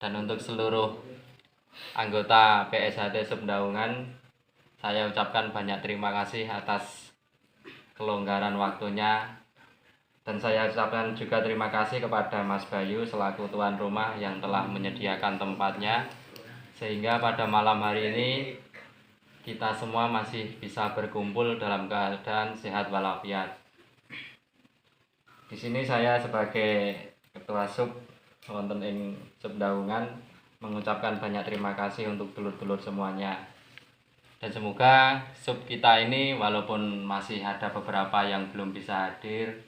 Dan untuk seluruh anggota PSHT Subdaungan, saya ucapkan banyak terima kasih atas kelonggaran waktunya. Dan saya ucapkan juga terima kasih kepada Mas Bayu selaku tuan rumah yang telah menyediakan tempatnya, sehingga pada malam hari ini kita semua masih bisa berkumpul dalam keadaan sehat walafiat. Di sini saya sebagai ketua sub wonten ing Subdaungan mengucapkan banyak terima kasih untuk dulur-dulur semuanya. Dan semoga sub kita ini walaupun masih ada beberapa yang belum bisa hadir,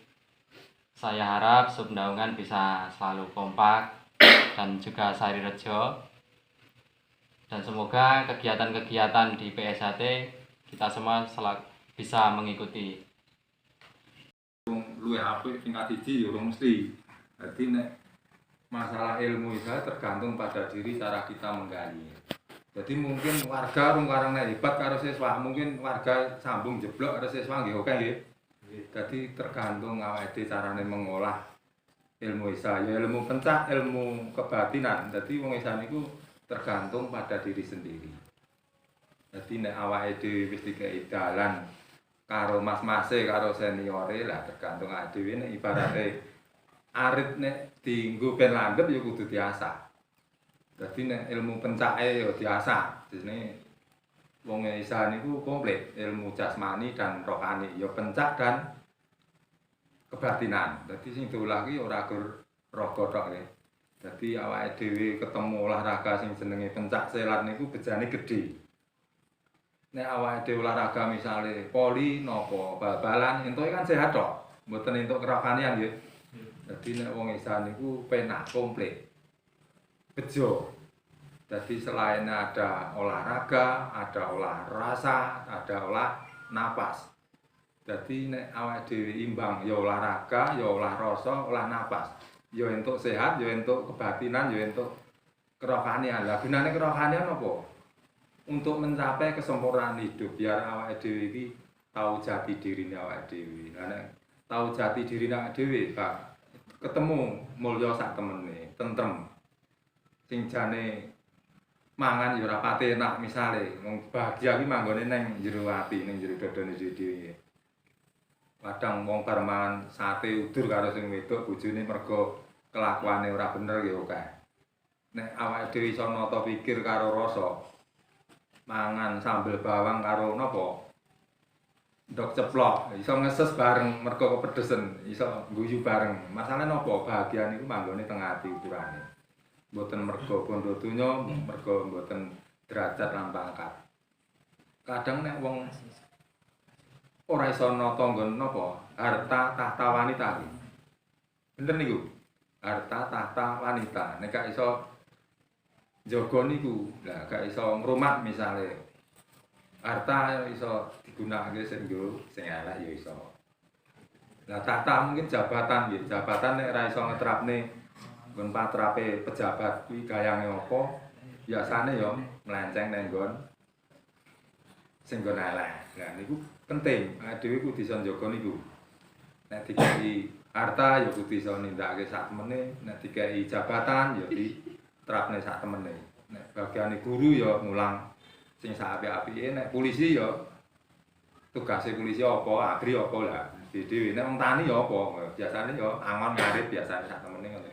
saya harap Subdaungan bisa selalu kompak dan juga sari rejo. Dan semoga kegiatan-kegiatan di PSHT kita semua bisa mengikuti. Luwih apik tingkat siji ya mesti. Jadi nek masalah ilmu itu tergantung pada diri cara kita menggali. Jadi mungkin warga karang hebat karo siswa, mungkin warga sambung jeblok karo siswa nggih oke nggih. Jadi tergantung awake dhewe carane mengolah ilmu isa, ya ilmu pencak, ilmu kebatinan. Jadi wong isa niku tergantung pada diri sendiri. Jadi nek awake dhewe wis dikei dalan karo mas-mase karo seniore lah tergantung awake dhewe nek ibarate arit nek dienggo ben langgep ya kudu diasah. Dadi nek ilmu pencake ya diasah. Jenenge wong isa niku komplit, ilmu jasmani dan rohani, ya pencak dan kebatinan. Dadi sing diolah ki ora gur raga tok nggih. Dadi awake dhewe ketemu olahraga sing jenenge pencak silat niku bejane gedhe. Nek awake dhewe olahraga misale poli napa bal-balan entuke kan sehat tok, mboten entuk kerohanian nggih. Dadi nek wong isa niku penak komplit. Bejo. Jadi selain ada olahraga, ada olah rasa, ada olah napas. Jadi nek awake dhewe imbang ya olahraga, ya olah rasa, olah napas. Ya entuk sehat, ya entuk kebatinan, ya entuk kerohanian. Lah gunane kerohanian apa? Untuk mencapai kesempurnaan hidup biar awake dhewe iki tahu jati dirine awake dhewe. Lah nek tahu jati dirine awake dhewe, Pak, ketemu mulya sak temene, tentrem. Sing jane mangan ya ora pati enak misale, wong bahagia ki manggone ning jero ati, ning jero dodone dhewe. Kadang wong karo mangan sate udur karo sing wedok bojone mergo kelakuane ora bener ya akeh. Nek awake dhewe iso nata pikir karo rasa, mangan sambel bawang karo napa? Ndok ceplok, iso ngeses bareng mergo kepedesen, iso guyu bareng. Masalahe napa? Bahagia niku manggone teng ati ukurane. Mboten mergo bondo donya, mergo mboten derajat lan pangkat. Kadang nek wong ora iso nata nggon napa? Harta tahta wanita. Bener niku. Harta tahta wanita. Nek gak iso jaga niku, lah gak iso ngrumat misale. Harta iso digunakake sing nggo sing elek ya iso. Lah tahta mungkin jabatan nggih. Jabatan nek ora iso ngetrapne nggon patrape pejabat kuwi gayange apa? Biasane ya melenceng ning nggon sing nggon elek. Lah niku penting, dhewe kudu iso njaga niku. Nek dikeki harta ya kudu iso nindakake sak temene, nek dikeki jabatan ya diterapne sak temene. Nek bagiane guru ya mulang sing sak apik-apike, nek polisi ya tugase polisi apa, abri apa lah. Dhewe nek wong tani ya apa, biasane ya angon ngarit biasane sak temene ngono.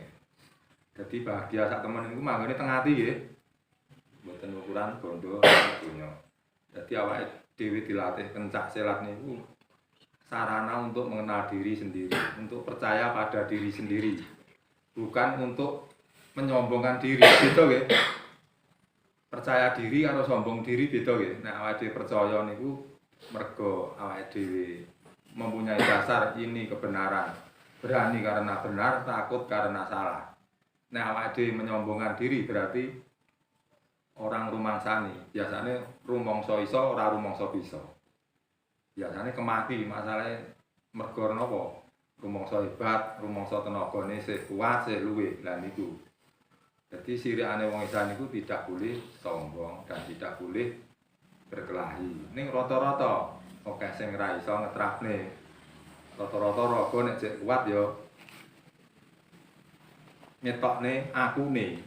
Jadi bahagia sak temen niku manggone teng ati nggih. Mboten ukuran bondo donya. Jadi awake dhewe dilatih pencak silat niku sarana untuk mengenal diri sendiri, untuk percaya pada diri sendiri. Bukan untuk menyombongkan diri, beda nggih. Percaya diri karo sombong diri beda nggih. Nek awake dhewe percaya niku mergo awake dhewe mempunyai dasar ini kebenaran. Berani karena benar, takut karena salah. Nah, awake dhewe menyombongkan diri berarti orang rumangsani. Biasanya rumangsa iso ora rumangsa bisa. Biasanya kemati masalahe mergo napa? Rumangsa hebat, rumangsa tenagane sih kuat, sih luwih. Lah niku. Jadi sirikane wong isa niku tidak boleh sombong dan tidak boleh berkelahi. Ning rata-rata oke sing ra iso ngetrapne. Rata-rata raga nek jek kuat ya ngetokne akune.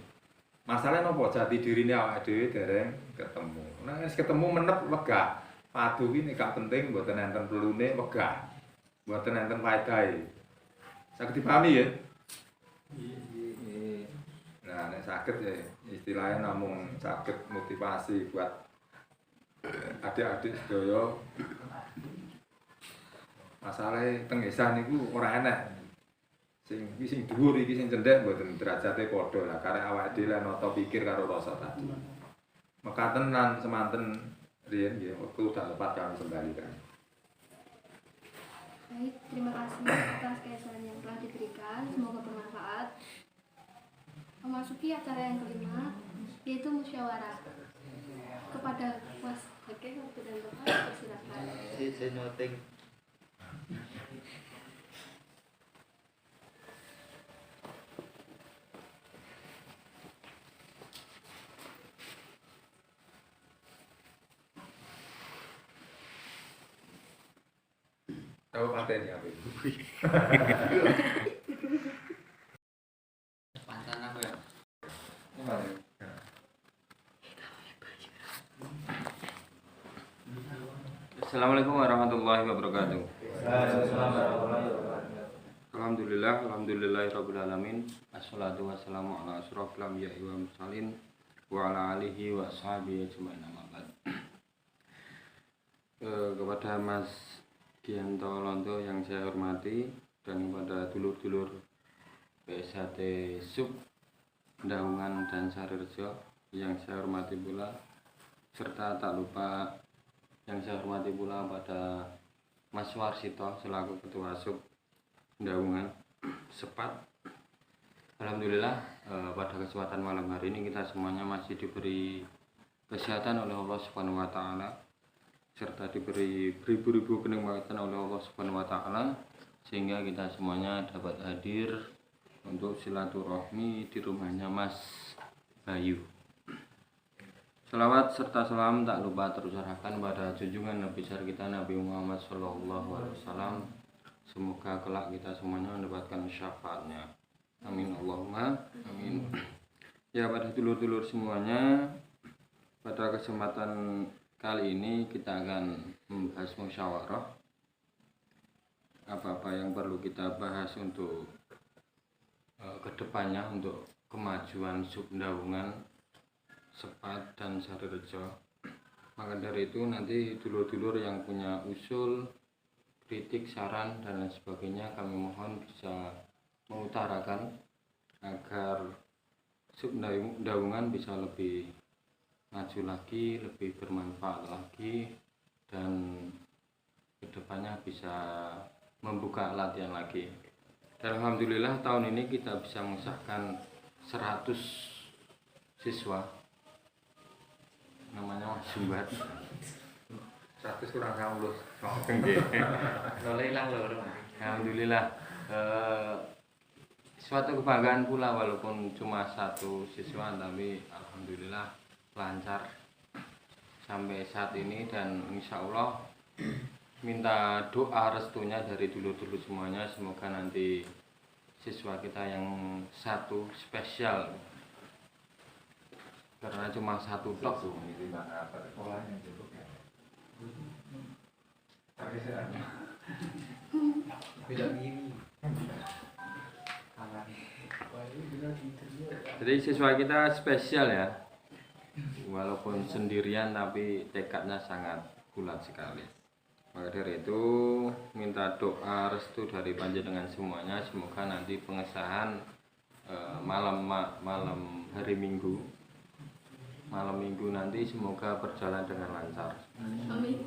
Masalahnya nopo jati dirine awake dhewe dereng ketemu. Nah wis ketemu menep wegah. Padu iki nek gak penting mboten enten pelune wegah. Mboten enten faedahe. Saged dipahami ya? Nah, nek saged ya istilahnya namung saged motivasi buat adik-adik sedaya. Masalahe tengesan niku ora enak. Sing dhuwur iki sing cendhek mboten derajate padha lah karek awake dhewe lan nata pikir karo rasa tadi. Mekaten lan semanten riyen nggih wektu dak lepat kami kembalikan. Baik, terima kasih atas kesaran yang telah diberikan. Semoga bermanfaat. Memasuki acara yang kelima, yaitu musyawarah. Kepada Mas Hakim waktu dan tempat, persilakan. Saya noting. Tahu paten ya, Bu. Pantan apa ya? Assalamualaikum warahmatullahi wabarakatuh. Alhamdulillahirabbil alamin. Assalatu wassalamu ala asyrofil anbiya'i wal mursalin wa ala alihi wa sahbihi ajmain. Kepada Mas Gianto Lonto yang saya hormati dan kepada dulur-dulur PSHT Sub Daungan dan Sarirejo yang saya hormati pula, serta tak lupa yang saya hormati pula pada Mas Warsito selaku Ketua Sub Daungan Sepat. Alhamdulillah pada kesempatan malam hari ini kita semuanya masih diberi kesehatan oleh Allah Subhanahu wa taala, serta diberi beribu-ribu kenikmatan oleh Allah Subhanahu wa taala, sehingga kita semuanya dapat hadir untuk silaturahmi di rumahnya Mas Bayu. Salawat serta salam tak lupa terucapkan pada junjungan Nabi besar kita Nabi Muhammad SAW. Semoga kelak kita semuanya mendapatkan syafaatnya. Amin Allahumma amin. Ya, pada dulur-dulur semuanya, pada kesempatan kali ini kita akan membahas musyawarah. Apa-apa yang perlu kita bahas untuk kedepannya, untuk kemajuan Sub Daungan, Sepat dan Sarirejo. Maka dari itu nanti dulur-dulur yang punya usul, kritik, saran dan lain sebagainya kami mohon bisa mengutarakan agar Sub Daungan bisa lebih maju lagi, lebih bermanfaat lagi, dan kedepannya bisa membuka latihan lagi. Dan alhamdulillah tahun ini kita bisa mengesahkan 100 siswa, namanya Mas Sumbat. 100 kurang 90. Alhamdulillah, suatu kebanggaan pula walaupun cuma 1 siswa, tapi alhamdulillah lancar sampai saat ini. Dan insya Allah minta doa restunya dari dulur-dulur semuanya, semoga nanti siswa kita yang 1 spesial, karena cuma 1 tok tuh. Jadi siswa kita spesial ya, walaupun sendirian tapi tekadnya sangat bulat sekali. Maka dari itu minta doa restu dari panjenengan semuanya, semoga nanti pengesahan malam hari Minggu nanti semoga berjalan dengan lancar. Amin.